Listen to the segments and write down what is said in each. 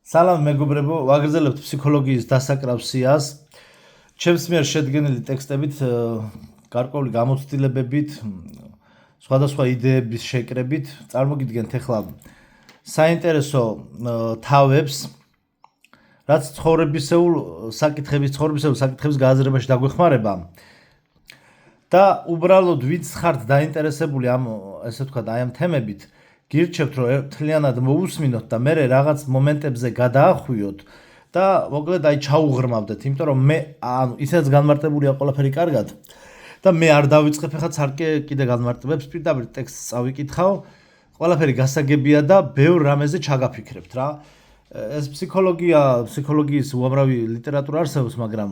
სალამ მეგობრებო, ვაგრძელებთ ფსიქოლოგიის დასაკრავ სიას. ჩემს მიერ შედგენილი ტექსტებით, გარკვეული გამოცდილებებით, სხვადასხვა იდეების შეკრებით, წარმოგიდგენთ ახლა საინტერესო თავებს, რაც ცხოვრებისეულ საკითხების გააზრებაში დაგვეხმარება. და უბრალოდ ვინც ხართ დაინტერესებული ამ, ესე ვთქვათ, აი ამ თემებით, გირჩევთ, რომ მთლიანად მოусმინოთ და მე რაღაც მომენტებზე გადაახვიოთ და მოკლედ აი ჩაუღრმავდეთ, იმიტომ რომ მე ისედაც განმარტებულია ყველაფერი კარგად და მე არ დავიწყებ ახლა ცალკე კიდე განმარტებებს, პირდაპირ ტექსტს წავიკითხავ, ყველაფერი გასაგებია და ბევრ რამეზე ჩაგაფიქრებთ რა. ეს ფსიქოლოგიის უამრავი ლიტერატურა არსებობს, მაგრამ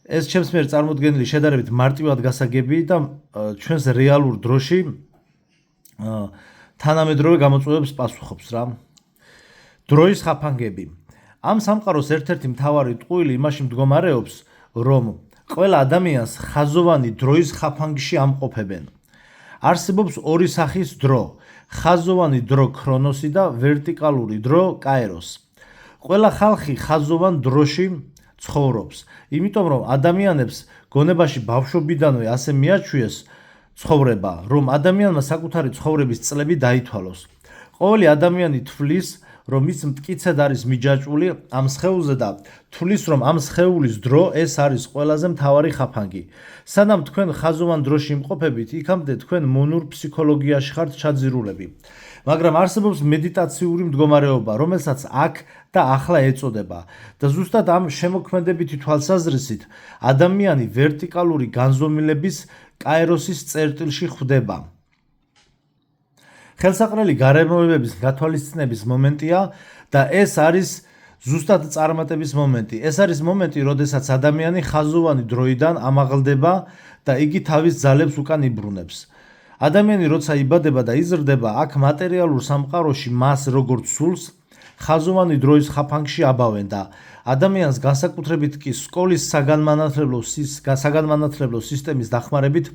ეს ჩემს მიერ წარმოდგენილი შედარებით მარტივად გასაგები და ჩვენს რეალურ დროში თანამედროვე გამოწვევებს პასუხობს რა. დროის ხაფანგები. ამ სამყაროს ერთ-ერთი მთავარი ტყუილი იმაში მდგომარეობს, რომ ყველა ადამიანს ხაზოვანი დროის ხაფანგში ამყოფებენ. არსებობს ორი სახის დრო: ხაზოვანი დრო ქრონოსი და ვერტიკალური დრო კაეროს. ყველა ხალხი ხაზოვან დროში ცხოვრობს, იმიტომ რომ ადამიანებს გონებაში ბავშვობიდანვე ასე მიაჩვიეს ცხოვრება, რომ ადამიანმა საკუთარი ცხოვრების წლები დაითვალოს. ყოველი ადამიანი თვლის, რომ ის მტკიცედ არის მიჯაჭვული ამ სხეულზე და თვლის, რომ ამ სხეულის დრო ეს არის ყველაზე მთავარი ხაფანგი. სანამ თქვენ ხაზოვან დროში იმყოფებით, იქამდე თქვენ მონურ ფსიქოლოგიაში ხართ ჩაძირულები. მაგრამ არსებობს მედიტაციური მდგომარეობა, რომელსაც აქ და ახლა ეწოდება და ზუსტად ამ შემოქმედებითი თვალსაზრისით ადამიანი ვერტიკალური განზომილების კაეროსის წერტილში ხვდება. ხელსაყრელი გარემოებების გათვალისწინების მომენტია და ეს არის ზუსტად წარმატების მომენტი. ეს არის მომენტი, როდესაც ადამიანი ხაზოვანი დროიდან ამაღლდება და იგი თავის ძალებს უკან იბრუნებს. ადამიანი როცა იბადება და იზრდება, აქ მატერიალურ სამყაროში მას როგორც სულს ხაზოვანი დროის ხაფანგში აბავენ და ადამიანს განსაკუთრებით კი სკოლის საგანმანათლებლო სისტემის დახმარებით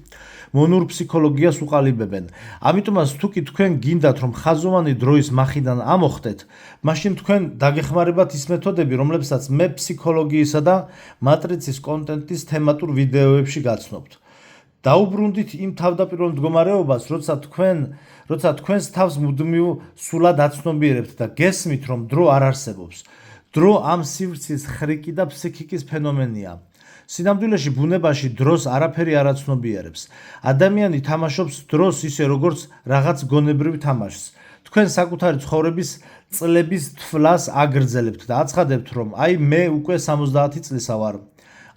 მონურ ფსიქოლოგიას უყალიბებენ. ამიტომაც თუ კი თქვენ გინდათ რომ ხაზოვანი დროის მახიდან ამოხდეთ, მაშინ თქვენ დაგეხმარებათ ის მეთოდები, რომლებსაც მე ფსიქოლოგიისა და მატრიცის კონტენტის თემატურ ვიდეოებში გაცნობთ. დაუბრუნდით იმ თავდაპირველ მდგომარეობას, როცა თქვენს თავს მუდმივ სულად აცნობიერებთ და გესმით, რომ დრო არ არსებობს. დრო ამ სივრცის ხრიკი და ფსიქიკის ფენომენია. სინამდვილეში ბუნებაში დროს არაფერი არ აცნობიერებს. ადამიანი თამაშობს დროს ისე როგორც რაღაც გონებრივ თამაშს. თქვენ საკუთარი ცხოვრების წლების თვლას აგრძელებთ და აცხადებთ, რომ აი მე უკვე 70 წლისა ვარ.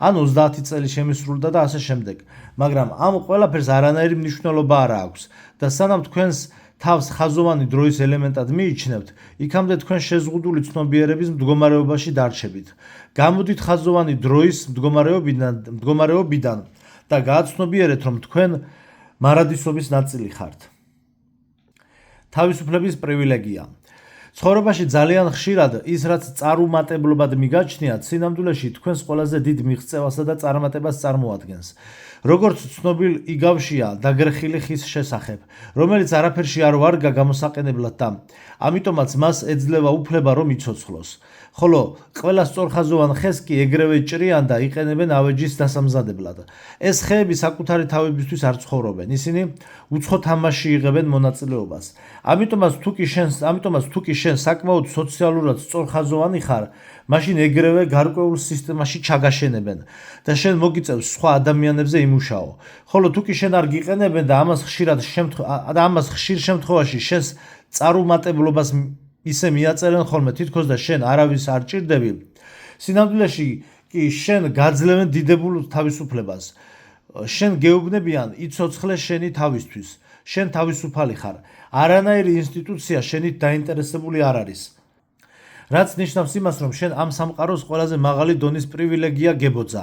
ან 30 წელი შემისრულდა და ასე შემდეგ. მაგრამ ამ ყველაფერს არანაირი მნიშვნელობა არ აქვს და სანამ თქვენს თავს ხაზოვანი დროის ელემენტად მიიჩნევთ, იქამდე თქვენ შეზღუდული ცნობიერების მდგომარეობაში დარჩებით. გამოდით ხაზოვანი დროის მდგომარეობიდან და გააცნობიერეთ, რომ თქვენ მარადისობის ნაწილი ხართ. თავისუფლების პრივილეგია. ცხოვრებაში ძალიან ხშირად ის, რაც წარუმატებლობად მიგაჩნიათ, სინამდვილეში თქვენს ყველაზე დიდ მიღწევასა და წარმატებას წარმოადგენს. როგორც ცნობილ იგავშია დაგრეხილი ხის შესახებ, რომელიც არაფერში არ ვარგა გამოსაყენებლად და ამიტომაც მას ეძლევა უფლება რომ იცოცხლოს. ხოლო ყველა სწორხაზოვან ხეს კი ეგრევე ჭრიან და იყენებენ ავეჯის დასამზადებლად. ეს ხეები საკუთარი თავებისთვის არ ცხოვრობენ, ისინი უცხო თამაში იღებენ მონაწილეობას. ამიტომაც თუ კი შენ საკმაოდ სოციალურად სწორხაზოვანი ხარ, მაშინ ეგრევე გარკვეულ სისტემაში ჩაგაშენებენ და შენ მოგიწევს სხვა ადამიანებზე იმუშაო. ხოლო თუ კი შენ არ გიყენებენ და ამას ხშირ შემთხვევაში შენს წარუმატებლობას ისე მიაწერენ ხოლმე თითქოს და შენ არავის არ ჭირდები, სინამდვილეში კი შენ გაძლევენ დიდებულ თავისუფლებას. შენ გეუბნებიან იცოცხლე შენი თავისთვის. შენ თავისუფალი ხარ. არანაირი ინსტიტუცია შენით დაინტერესებული არ არის. რაც ნიშნავს იმას, რომ შენ ამ სამყაროს ყველაზე მაღალი დონის პრივილეგია გებოძა.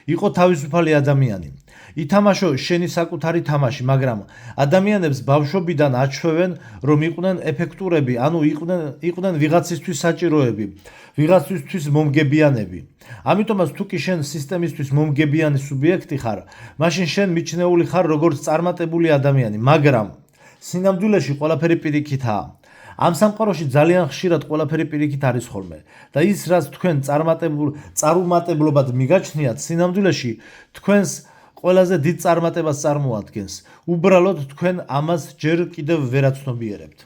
იყო თავისუფალი ადამიანი. ითამაშო შენი საკუთარი თამაში, მაგრამ ადამიანებს ბავშვობიდან აჩვევენ, რომ იყვნენ ეფექტურები, ანუ იყვნენ ვიღაცისთვის საჭიროები, ვიღაცისთვის მომგებიანები. ამიტომაც თუ კი შენ სისტემისთვის მომგებიანი სუბიექტი ხარ, მაშინ შენ მიჩნეული ხარ როგორც წარმატებული ადამიანი, მაგრამ სინამდვილეში ყველაფერი პირიქითაა. ამ სამყაროში ძალიან ხშირად ყველაფერი პირიქით არის ხოლმე და ის რაც თქვენ წარუმატებლობად მიგაჩნიათ, სინამდვილეში თქვენს ყველაზე დიდ წარმატებას წარმოადგენს. უბრალოდ თქვენ ამას ჯერ კიდევ ვერ აცნობიერებთ.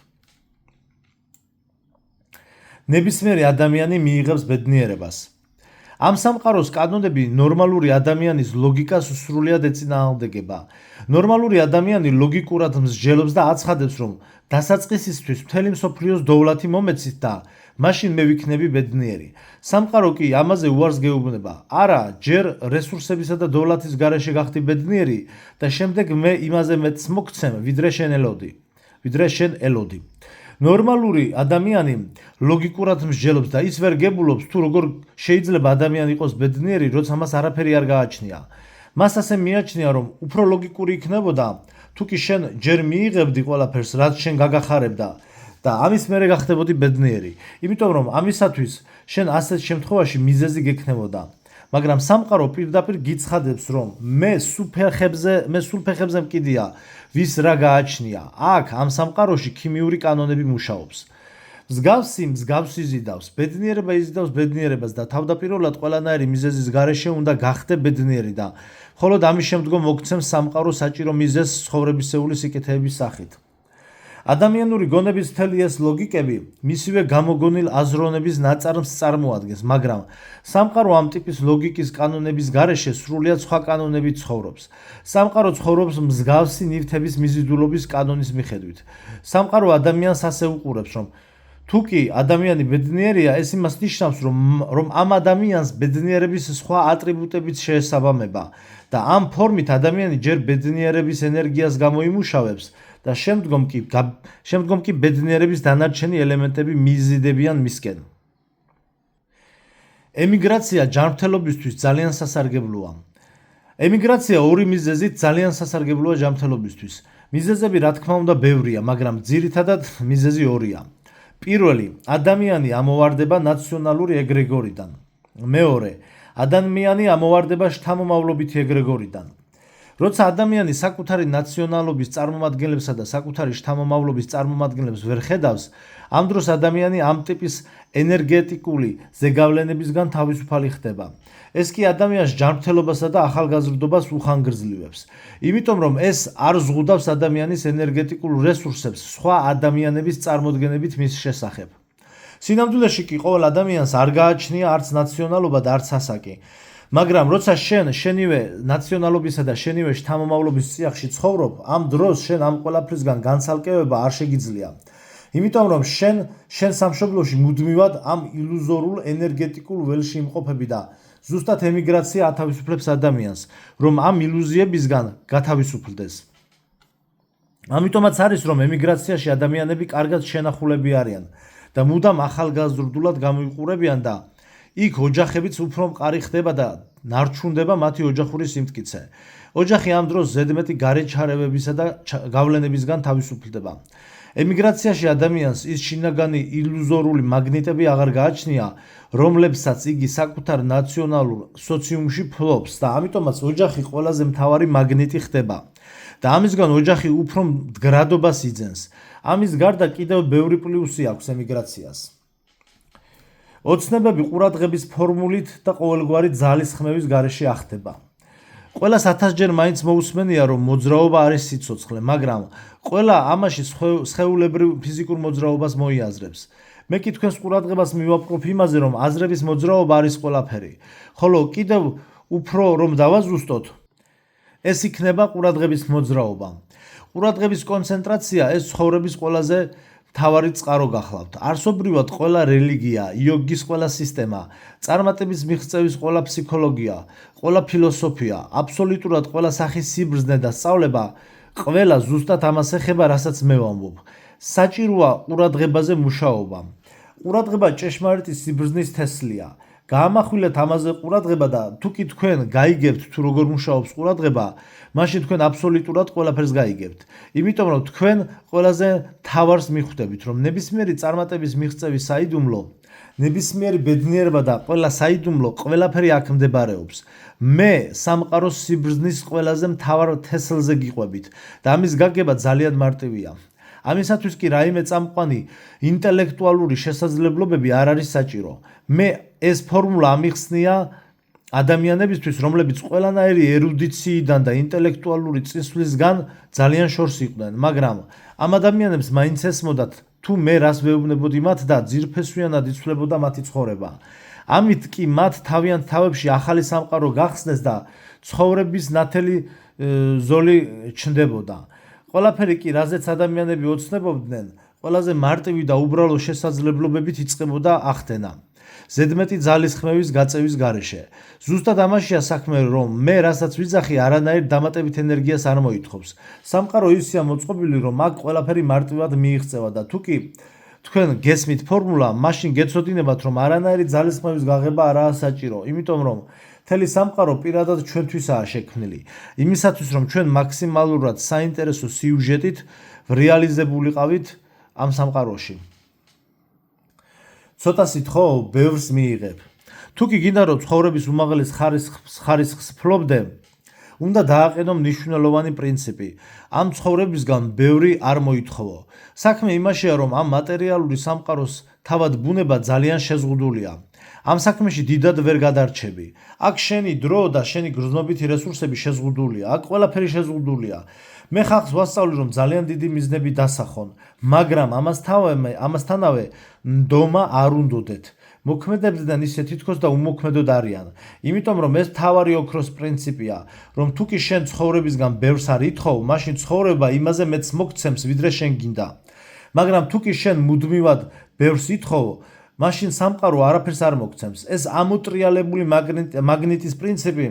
ნებისმიერი ადამიანი მიიღებს ბედნიერებას. ამ სამყაროს კანონები ნორმალური ადამიანის ლოგიკას სრულიად ეწინააღმდეგება. ნორმალური ადამიანი ლოგიკურად მსჯელობს და აცხადებს, რომ დასაწყისისთვის მთელი მსოფლიოს დოვლათი მომეცით და მაშინ მე ვიქნები ბედნიერი. სამყარო კი ამაზე უარს გეუბნება. არა, ჯერ რესურსებისა და დოვლათის გარეშე გახდი ბედნიერი და შემდეგ მე იმაზე მეტს მოგცემ, ვიდრე შენ ელოდი. ნორმალური ადამიანი ლოგიკურად მსჯელობს და ის ვერ გებულობს თუ როგორ შეიძლება ადამიანი იყოს ბედნიერი, როცა მას არაფერი არ გააჩნია. მას ასე მიაჩნია, რომ უფრო ლოგიკური იქნებოდა, თუ კი შენ ჯერ მიიღებდი ყველაფერს, რაც შენ გაგახარებდა და ამის მერე გახდებოდი ბედნიერი. იმიტომ რომ ამისათვის შენ ასეთ შემთხვევაში მიზეზი გექნებოდა. მაგრამ სამყარო პირდაპირ გიცხადებს, რომ მე სულ ფეხებზე მკიდია, ვის რა გააჩნია. აქ ამ სამყაროში ქიმიური კანონები მუშაობს. მსგავსი იზიდავს, ბედნიერება იზიდავს ბედნიერებას და თავდაპირველად ყველანაირი მიზეზის გარეშე უნდა გახდე ბედნიერი და მხოლოდ ამის შემდგომ მოგცემს სამყარო საჭირო მიზეზს ცხოვრებისეული სიკეთეების სახით. ადამიანური გონების მთელი ეს ლოგიკები მისივე გამოგონილ აზროვნების ნაწარმს წარმოადგენს, მაგრამ სამყარო ამ ტიპის ლოგიკის კანონების გარეშე სრულიად სხვა კანონებით ცხოვრობს. სამყარო ცხოვრობს მსგავსი ნივთების მიზიდულობის კანონის მიხედვით. სამყარო ადამიანს ასე უყურებს, რომ თუ კი ადამიანი ბედნიერია, ეს იმას ნიშნავს, რომ ამ ადამიანს ბედნიერების სხვა ატრიბუტებით შეესაბამება და ამ ფორმით ადამიანი ჯერ ბედნიერების ენერგიას გამოიმუშავებს და შემდგომ კი ბედნიერების დანარჩენი ელემენტები მიზიდებიან მისკენ. ემიგრაცია ჯანმრთელობისთვის ძალიან სასარგებლოა. ემიგრაცია ორი მიზეზით ძალიან სასარგებლოა ჯანმრთელობისთვის. მიზეზები რა თქმა უნდა ბევრია, მაგრამ ძირითადად მიზეზი ორია. პირველი, ადამიანი ამოვარდება ნაციონალური ეგრეგორიდან. მეორე, ადამიანი ამოვარდება შთამომავლობითი ეგრეგორიდან. როცა ადამიანი საკუთარი ნაციონალობის წარმომადგენლებსა და საკუთარი შთამომავლობის წარმომადგენლებს ვერ ხედავს, ამ დროს ადამიანი ამ ტიპის ენერგეტიკული ზეგავლენებისგან თავისუფალი ხდება. ეს კი ადამიანს ჯანმრთელობასა და ახალგაზრდობას უხანგრძლივებს. იმიტომ რომ ეს არ ზღუდავს ადამიანის ენერგეტიკულ რესურსებს სხვა ადამიანების წარმოდგენებით მის შესახებ. სინამდვილეში კი ყოველ ადამიანს არ გააჩნია არც ნაციონალობა და არც ასაკი. მაგრამ როცა შენივე ნაციონალობისა და შენივე შთამომავლობის წიაღში ცხოვრობ, ამ დროს შენ ამ ყველაფრისგან განცალკევება არ შეგიძლია. იმიტომ რომ შენ სამშობლოში მუდმივად ამ ილუზორულ ენერგეტიკულ ველში იმყოფები და ზუსტად ემიგრაცია ათავისუფლებს ადამიანს, რომ ამ ილუზიებისგან გათავისუფლდეს. ამიტომაც არის, რომ ემიგრაციაში ადამიანები კარგად შენახულები არიან და მუდამ ახალგაზრდულად გამოიყურებიან და იქ ოჯახებიც უფრო მყარი ხდება და ნარჩუნდება მათი ოჯახური სიმტკიცე. ოჯახი ამ დროს ზედმეტი გარეჩარევებისა და გავლენებისგან თავისუფლდება. ემიგრაციაში ადამიანს ის შინაგანი ილუზორული მაგნიტები აღარ გააჩნია, რომლებსაც იგი საკუთარ ნაციონალურ სოციუმში ფლობს და ამიტომაც ოჯახი ყველაზე მთავარი მაგნიტი ხდება და ამისგან ოჯახი უფრო მდგრადობას იძენს. ამის გარდა კიდევ ბევრი პლუსი აქვს ემიგრაციას. ოცნებები ყურადღების ფორმულით და ყოველგვარი ძალისხმევის გარეშე ახდება. ყველას 1000-ჯერ მაინც მოусმენია, რომ მოძრაობა არის სიცოცხლე, მაგრამ ყველა ამაში სხეულებრივ ფიზიკურ მოძრაობას მოიაზრებს. მე კი თქვენს ყურადღებას მივაპყრობ იმაზე, რომ აზრების მოძრაობა არის ყველაფერი, ხოლო კიდევ უფრო რომ დავაზუსტოთ, ეს იქნება ყურადღების მოძრაობა. ყურადღების კონცენტრაცია ეს ცხოვრების ყველაზე მთავარი წყარო გახლავთ. არსობრივად ყველა რელიგია, იოგის ყველა სისტემა, წარმატების მიღწევის ყველა ფსიქოლოგია, ყველა ფილოსოფია, აბსოლუტურად ყველა სახის სიბრძნე და სწავლება ყველა ზუსტად ამას ეხება, რასაც მე ვამბობ. საჭიროა ყურადღებაზე მუშაობა. ყურადღება ჭეშმარიტი სიბრძნის თესლია. გაამახვილეთ ამაზე ყურადღება და თუ კი თქვენ გაიგებთ თუ როგორ მუშაობს ყურადღება, მაშინ თქვენ აბსოლუტურად ყველაფერს გაიგებთ. იმიტომ რომ თქვენ ყველაზე მთავარს მიხვდებით, რომ ნებისმიერი წარმატების მიღწევის საიდუმლო, ნებისმიერი ბედნიერება და ყველა საიდუმლო ყველაფერი აქ მდებარეობს. მე სამყაროს სიბრძნის ყველაზე მთავარ თესლზე გიყვებით და ამის გაგება ძალიან მარტივია. ამისათვის კი რაიმე წამყვანი ინტელექტუალური შესაძლებლობები არ არის საჭირო. მე ეს ფორმულა ამიხსნია ადამიანებისთვის, რომლებიც ყველანაირი ერუდიციიდან და ინტელექტუალური წინსვლისგან ძალიან შორს იყვნენ, მაგრამ ამ ადამიანებს მაინც ესმოდათ თუ მე რას ვეუბნებოდი მათ და ძირფესვიანად იცვლებოდა მათი ცხოვრება. ამით კი მათ თავიანთ თავებში ახალი სამყარო გახსნეს და ცხოვრების ნათელი ზოლი ჩნდებოდა. ყველაფერი კი, რაზეც ადამიანები ოცნებობდნენ, ყველაზე მარტივი და უბრალო შესაძლებლობებით იწყებოდა ახდენა. ზედმეტი ძალისხმევის გაწევის გარეშე. ზუსტად ამაშია საქმე, რომ მე რასაც ვიძახი, არანაირ დამატებით ენერგიას არ მოითხოვს. სამყარო ისეა მოწყობილი, რომ აქ ყველაფერი მარტივად მიიღწევა და თუ კი თქვენ გესმით ფორმულა, მაშინ გეცოდინებათ, რომ არანაირი ძალისხმევის გაღება არაა საჭირო, იმიტომ რომ მთელი სამყარო პირადად ჩვენთვისაა შექმნილი. იმისათვის, რომ ჩვენ მაქსიმალურად საინტერესო სიუჟეტით რეალიზებულიყავით ამ სამყაროში. ცოტასით ხო, ბევრს მიიღებ. თუ კი გინდა რომ ცხოვრების უმაღლეს ხარისხს ფლობდე, უნდა დააყენო მნიშვნელოვანი პრინციპი. ამ ცხოვრებისგან ბევრი არ მოითხოვო. საქმე იმაშია, რომ ამ მატერიალური სამყაროს თავად ბუნება ძალიან შეზღუდულია. ამ საქმეში დიდად ვერ გადარჩები. აქ შენი დრო და შენი გრძნობითი რესურსები შეზღუდულია. აქ ყველაფერი შეზღუდულია. მე ხალხს ვასწავლი, რომ ძალიან დიდი მიზნები დასახონ, მაგრამ ამასთანავე ნდომა არ უნდოდეთ. მოქმედებდნენ ისე თითქოს და უმოქმედოდ არიან. იმიტომ რომ ეს მთავარი ოქროს პრინციპია, რომ თუ კი შენ ცხოვრებისგან ბევრს არ ითხოვ, მაშინ ცხოვრება იმაზე მეც მოგცემს, ვიდრე შენ გინდა. მაგრამ თუ კი შენ მუდმივად ბევრს ითხოვ, მაშინ სამყარო არაფერს არ მოგცემს. ეს ამოტრიალებული მაგნიტის პრინციპი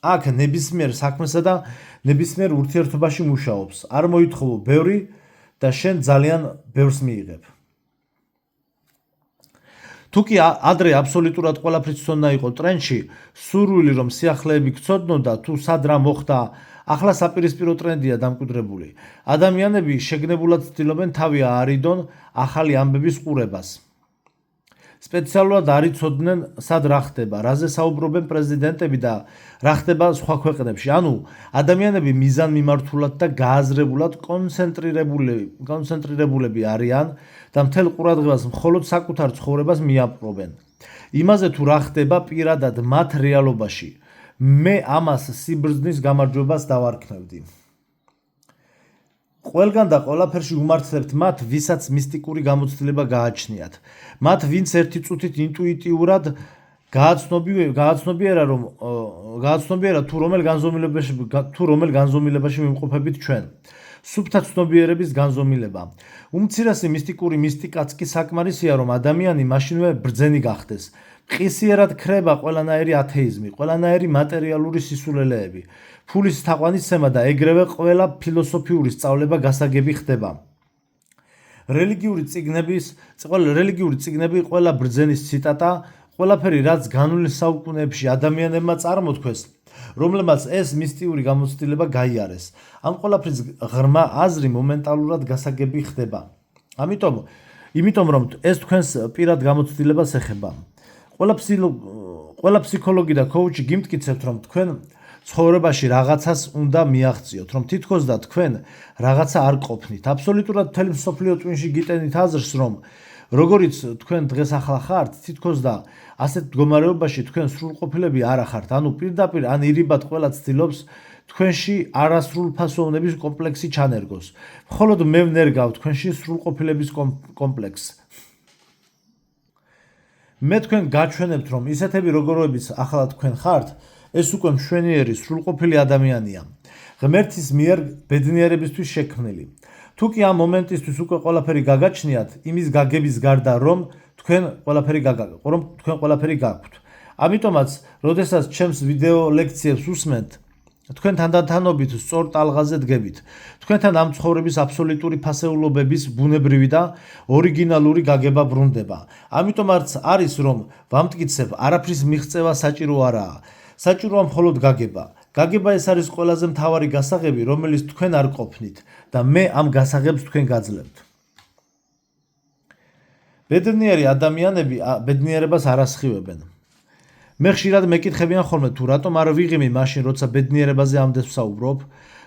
აქ ნებისმიერ საქმესა და ნებისმიერ ურთიერთობაში მუშაობს. არ მოითხოვო ბევრი და შენ ძალიან ბევრს მიიღებ. თუ კი ადრე აბსოლუტურად ყველაფრის ცოდნა იყო ტრენდში, სურვილი რომ სიახლეები გწოდნოდა თუ სად რა მოხდა, ახლა საპირისპირო ტრენდია დამკვიდრებული. ადამიანები შეგნებულად ცდილობენ თავი აარიდონ ახალი ამბების ყურებას. სპეციალურად არ იცოდნენ სად რა ხდება, რაზე საუბრობენ პრეზიდენტები და რა ხდება სხვა ქვეყნებში. ანუ ადამიანები მიზანმიმართულად და გააზრებულად კონცენტრირებულები არიან და მთელ ყურადღებას მხოლოდ საკუთარ ცხოვრებას მიაპყრობენ. იმაზე თუ რა ხდება პირადად მათ რეალობაში. მე ამას სიბრძნის გამარჯვებას დავარქმევდი. ყველგან და ყველაფერში უმართლებთ მათ, ვისაც მისტიკური გამოცდილება გააჩნიათ. მათ, ვინც ერთი წუთით ინტუიტიურად გააცნობიერა თუ რომელ განზომილებაში ვიმყოფებით ჩვენ. სუფთა ცნობიერების განზომილება. უმცირესი მისტიკური მისტიკაც კი საკმარისია, რომ ადამიანი მაშინვე ბრძენი გახდეს. მყისიერად ქრება ყველანაირი ათეიზმი, ყველანაირი მატერიალური სისულელეები. ფულის თაყვანისცემა და ეგრევე ყველა ფილოსოფიური სწავლება გასაგები ხდება. რელიგიური წიგნები, ყველა ბრძენის ციტატა, ყველაფერი რაც განვლილ საუკუნეებში ადამიანებმა წარმოთქვეს, რომლებმაც ეს მისტიური გამოცდილება გაიარეს. ამ ყველაფრის ღრმა აზრი მომენტალურად გასაგები ხდება. იმიტომ რომ ეს თქვენს პირად გამოცდილებას ეხება. ყველა ფსიქოლოგი და კოუჩი გიმტკიცებთ, რომ თქვენ ცხოვრებაში რაღაცას უნდა მიაღწიოთ, რომ თითქოს და თქვენ რაღაცა არ ყოფნით. აბსოლუტურად მთელი მსოფლიო ტვინში გიტენით აზრს, რომ როგორიც თქვენ დღეს ახლა ხართ, თითქოს და ასეთ მდგომარეობაში თქვენ სრულყოფილები არ ახართ. ანუ პირდაპირ ან ირიბად ყველა ცდილობს თქვენში არასრულფასოვნების კომპლექსი ჩანერგოს. მხოლოდ მე ვნერგავ თქვენში სრულყოფილების კომპლექსს. მე თქვენ გაჩვენებთ, რომ ისეთები როგორებიც ახლა თქვენ ხართ, ეს უკვე მშვენიერი სრულყოფილი ადამიანია, ღმერთის მიერ ბედნიერებისთვის შექმნილი. თუ კი ამ მომენტისთვის უკვე ყველაფერი გაგაჩნიათ, იმის გაგების გარდა რომ თქვენ ყველაფერი გაქვთ. ამიტომაც, როდესაც ჩემს ვიდეო ლექციებს უსმენთ, თქვენ თანდათანობით სწორ ტალღაზე დგებით. თქვენთან ამ ცხოვრების აბსოლუტური ფასეულობების ბუნებრივი და ორიგინალური გაგება ბრუნდება. ამიტომაც არის რომ ვამტკიცებ, არაფრის მიღწევა საჭირო არაა. საჭიროა მხოლოდ გაგება. გაგება ეს არის ყველაზე მთავარი გასაღები, რომელიც თქვენ არ ყოფნით და მე ამ გასაღებს თქვენ გაძლევთ. ბედნიერი ადამიანები ბედნიერებას არ ასხივებენ. მე ხშირად მეკითხებიან ხოლმე თუ რატომ არ ვიღიმი მაშინ, როცა ბედნიერებაზე ამდენს ვსაუბრობ.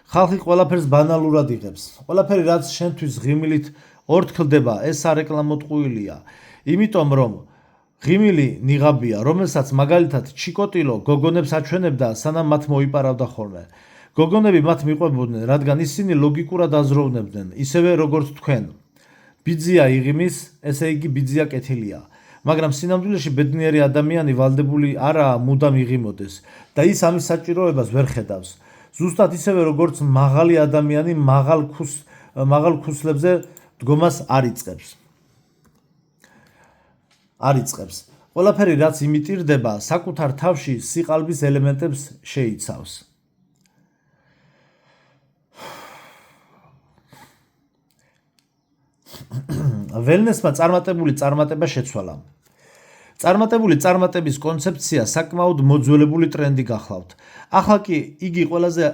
ხალხი ყველაფერს ბანალურად იღებს. ყველაფერი რაც შენთვის ღიმილით ორთქლდება, ეს სარეკლამო იმიტომ რომ ღიმილი ნიღაბია, რომელსაც მაგალითად ჩიკოტილო გოგონებს აჩვენებდა, სანამ მათ მოიპარავდა ხოლმე. გოგონები მათ მიყვებოდნენ, რადგან ისინი ლოგიკურად აზროვნებდნენ, ისევე როგორც თქვენ. ბიძია იღიმის, ესე იგი ბიძია კეთილია. მაგრამ სინამდვილეში ბედნიერი ადამიანი ვალდებული არაა მუდამ იღიმოდეს და ის ამის საჭიროებას ვერ ხედავს. ზუსტად ისევე როგორც მაღალი ადამიანი მაღალ ქუსლებზე დგომას არ იწყებს. ყველაფერი რაც იმიტირდება, საკუთარ თავში სიყალბის ელემენტებს შეიცავს. ველნესმა წარმატებული წარმატება შეცვალა. წარმატებული წარმატების კონცეფცია საკმაოდ მოძველებული ტრენდი გახლავთ. ახლა კი იგი ყველაზე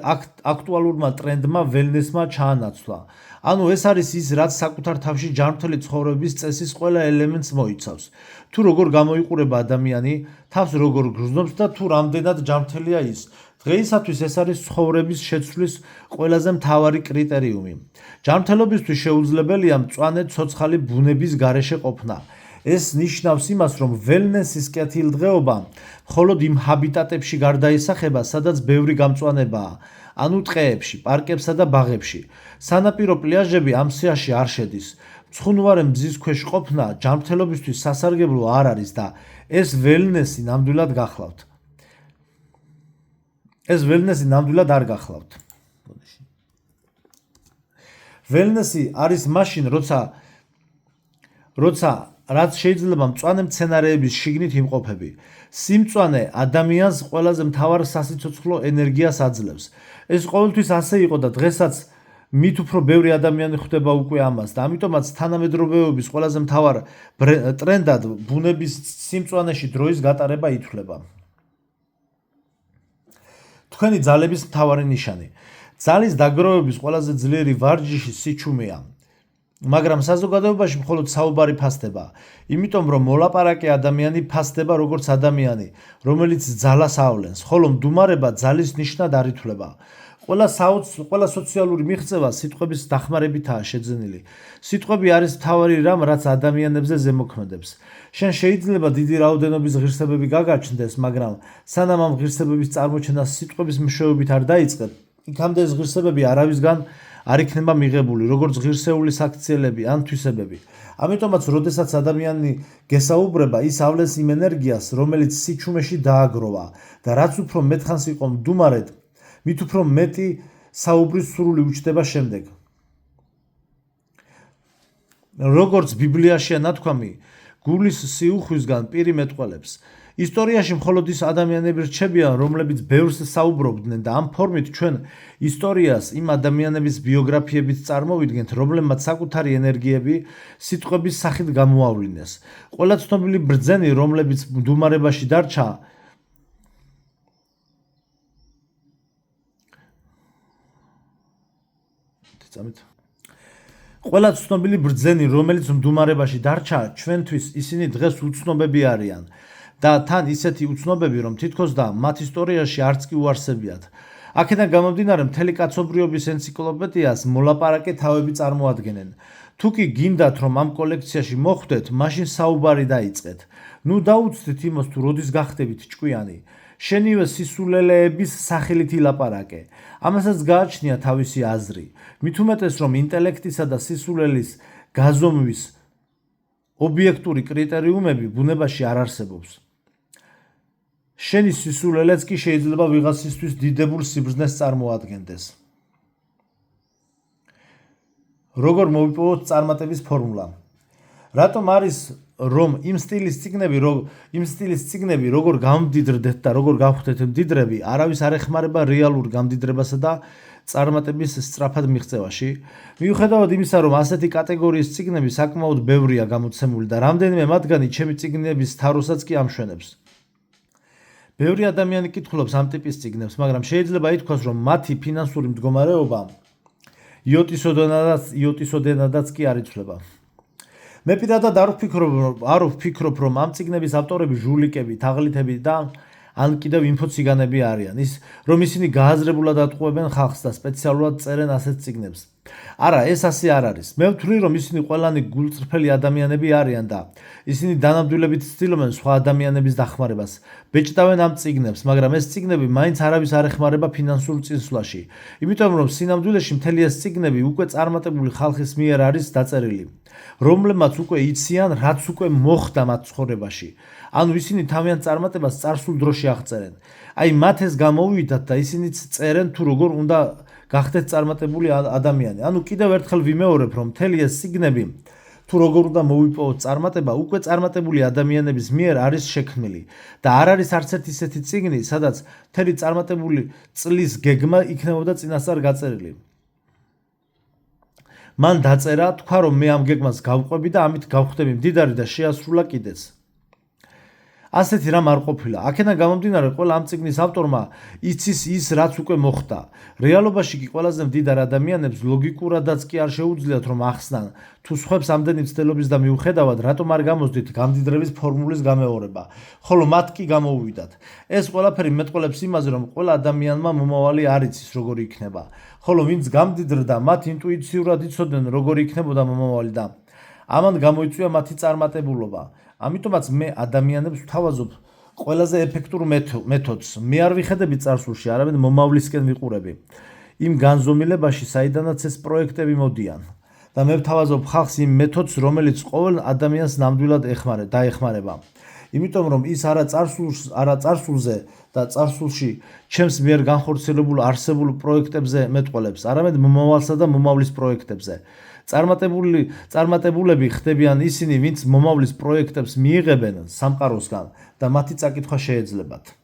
აქტუალურმა ტრენდმა ველნესმა ჩაანაცვლა. ანუ ეს არის ის, რაც საკუთარ თავში ჯანმრთელი ცხოვრების წესის ყველა ელემენტს მოიცავს. თუ როგორ გამოიყურება ადამიანი, თავს როგორ გრძნობს და თუ რამდენად ჯანმრთელია ის. დღეისათვის ეს არის ცხოვრების შეცვლის ყველაზე მთავარი კრიტერიუმი. ჯანმრთელობისთვის შეუძლებელია მწვანე ცოცხალი ბუნების გარეშე ყოფნა. ეს ნიშნავს იმას, რომ ველნესის კეთილდღეობა მხოლოდ იმ ჰაბიტატებში გარდაისახება, სადაც ბევრი გამწვანებაა, ანუ ტყეებში, პარკებსა და ბაღებში. სანაპირო პლაჟები ამ სიაში არ შედის. მცხუნვარე მზის ქვეშ ყოფნა ჯანმრთელობისთვის სასარგებლო არ არის და ეს ველნესი ნამდვილად არ გახლავთ. ველნესი არის მაშინ, რაც შეიძლება მწვანე მცენარეების შიგნით იმყოფები. სიმწვანე ადამიანს ყველაზე მთავარ სასიცოცხლო ენერგიას აძლევს. ეს ყოველთვის ასე იყო და დღესაც მით უფრო ბევრი ადამიანი ხვდება უკვე ამას და ამიტომაც თანამედროვეობის ყველაზე მთავარ ტრენდად ბუნების სიმწვანეში დროის გატარება ითვლება. თქვენი ძალების მთავარი ნიშანი. ძალის დაგროვების ყველაზე ძლიერი ვარჯიში სიჩუმეა. მაგრამ საზოგადოებაში მხოლოდ საუბარი ფასდება, იმიტომ რომ მოლაპარაკე ადამიანი ფასდება როგორც ადამიანი, რომელიც ძალას ავლენს, ხოლო მდუმარება ძალის ნიშნად არ ითვლება. ყველა სოციალური მიღწევა სიტყვების დახმარებითაა შეძენილი. სიტყვები არის მთავარი რამ, რაც ადამიანებზე ზემოქმედებს. შენ შეიძლება დიდი რაოდენობის ღირსებები გაგაჩნდეს, მაგრამ სანამ ამ ღირსებების წარმოჩენა სიტყვების მეშვეობით არ დაიწყებ, იქამდე ეს ღირსებები არავისგან არ იქნება მიღებული, როგორც ღირსეული საქციელები ან თვისებები. ამიტომაც, როდესაც ადამიანი გესაუბრება, ის ავლენს იმ ენერგიას, რომელიც სიჩუმეში დააგროვა და რაც უფრო მეტხანს იყო მდუმარედ, მით უფრო მეტი საუბრის სურვილი უჩნდება შემდეგ. როგორც ბიბლიაშია ნათქვამი, გულის სიუხვისგან პირი მეტყველებს. ისტორიაში მხოლოდ ის ადამიანები რჩებიან, რომლებიც ბევრს საუბრობდნენ და ამ ფორმით ჩვენ ისტორიას იმ ადამიანების ბიოგრაფიებით წარმოვიდგენთ, რომლებმაც საკუთარი ენერგიები სიტყვების სახით გამოავლინეს. ყველა ცნობილი ბრძენი, რომლებიც მდუმარებაში დარჩა, ჩვენთვის ისინი დღეს უცნობები არიან. და თან ისეთი უცნობები, რომ თითქოს და მათ ისტორიაში არც კი უარსებიათ. აქედან გამომდინარე, მთელი კაცობრიობის ენციკლოპედიას მოლაპარაკე თავები წარმოადგენენ. თუ კი გინდათ, რომ ამ კოლექციაში მოხვდეთ, მაშინ საუბარი დაიწყეთ. ნუ დაუცდით იმას, თუ როდის გახდებით ჭკვიანი. შენივე სისულელეების სახელით ილაპარაკე. ამასაც გააჩნია თავისი აზრი. მით უმეტეს, რომ ინტელექტისა და სისულელის გაზომვის ობიექტური კრიტერიუმები ბუნებაში არ არსებობს. შენი სისულელეც კი შეიძლება ვიღაცისთვის დიდებულ სიბრძნეს წარმოადგენდეს. როგორ მოვიპოვოთ წარმატების ფორმულა? რატომ არის, რომ იმ სტილის წიგნები როგორ გამდიდრდეთ და როგორ გავხდეთ მდიდრები, არავის არ ეხმარება რეალურ გამდიდრებასა და წარმატების სწრაფად მიღწევაში? მიუხედავად იმისა, რომ ასეთი კატეგორიის წიგნები საკმაოდ ბევრია გამოცემული და რამდენიმე მათგანი ჩემი წიგნების თაროსაც კი ამშვენებს. ბევრი ადამიანი კითხულობს ამ ტიპის წიგნებს, მაგრამ შეიძლება ითქვას, რომ მათი ფინანსური მდგომარეობა იოტისოდენადაც კი არ იცვლება. მე პირადად არ ვფიქრობ, რომ ამ წიგნების ავტორები ჟულიკები, თაღლითები და ან კიდევ ინფოციგანები არიან, ის რომ ისინი გააზრებულად ატყუებენ ხალხს და სპეციალურად წერენ ასეთ წიგნებს. არა, ეს ასე არ არის. მე ვთვლი, რომ ისინი ყველანი გულწრფელი ადამიანები არიან და ისინი დანამდვილებით ცდილობენ სხვა ადამიანების დახმარებას. ბეჭდავენ ამ წიგნებს, მაგრამ ეს წიგნები მაინც არავის არ ეხმარება ფინანსურ წინსვლაში. იმიტომ რომ სინამდვილეში მთელი ეს წიგნები უკვე წარმატებული ხალხის მიერ არის დაწერილი, რომლებმაც უკვე იციან, რაც უკვე მოხდა მათ ცხოვრებაში. ანუ ისინი თავიანთ წარმატებას წარსულ დროში აღწერენ. აი მათ ეს გამოუვიდათ და ისინიც წერენ თუ როგორ უნდა გახდეთ წარმატებული ადამიანი. ანუ კიდევ ერთხელ ვიმეორებ, რომ მთელი ეს წიგნები თუ როგორ უნდა მოვიპოვოთ წარმატება, უკვე წარმატებული ადამიანების მიერ არის შექმნილი და არ არის არც ერთი ისეთი წიგნი, სადაც მთელი წარმატებული წლის გეგმა იქნებოდა წინასწარ გაწერილი. მან დაწერა, თქვა რომ მე ამ გეგმას გავყვები და ამით გავხდები მდიდარი და შეასრულა კიდეც. ასეთი რამ არ ყოფილა. აქედან გამომდინარე, ყველა ამ წიგნის ავტორმა იცის ის, რაც უკვე მოხდა. რეალობაში კი ყველაზე მდიდარ ადამიანებს ლოგიკურადაც კი არ შეუძლიათ რომ ახსნან, თუ სხვებს ამდენი მცდელობის და მიუხედავად, რატომ არ გამოსდით გამდიდრების ფორმულის გამეორება, ხოლო მათ კი გამოუვიდათ. ეს ყველაფერი მეტყველებს იმაზე, რომ ყველა ადამიანმა მომავალი არ იცის როგორი იქნება, ხოლო ვინც გამდიდრდა, მათ ინტუიციურად იცოდნენ როგორი იქნებოდა მომავალი და ამან გამოიწვია მათი წარმატებულობა. ამიტომაც მე ადამიანებს ვთავაზობ ყველაზე ეფექტურ მეთოდს. მე არ ვიხედები წარსულში, არამედ მომავლისკენ ვიყურები. იმ განზომილებაში, საიდანაც ეს პროექტები მოდიან. და მე ვთავაზობ ხალხს იმ მეთოდს, რომელიც ყოველ ადამიანს ნამდვილად დაეხმარება. იმიტომ რომ ის არა წარსულზე და წარსულში ჩემს მიერ განხორციელებულ არსებულ პროექტებზე მეტყველებს, არამედ მომავალსა და მომავლის პროექტებზე. წარმატებულები ხდებიან ისინი, ვინც მომავლის პროექტებს მიიღებენ სამყაროსგან და მათი წაკითხვა შეეძლებათ.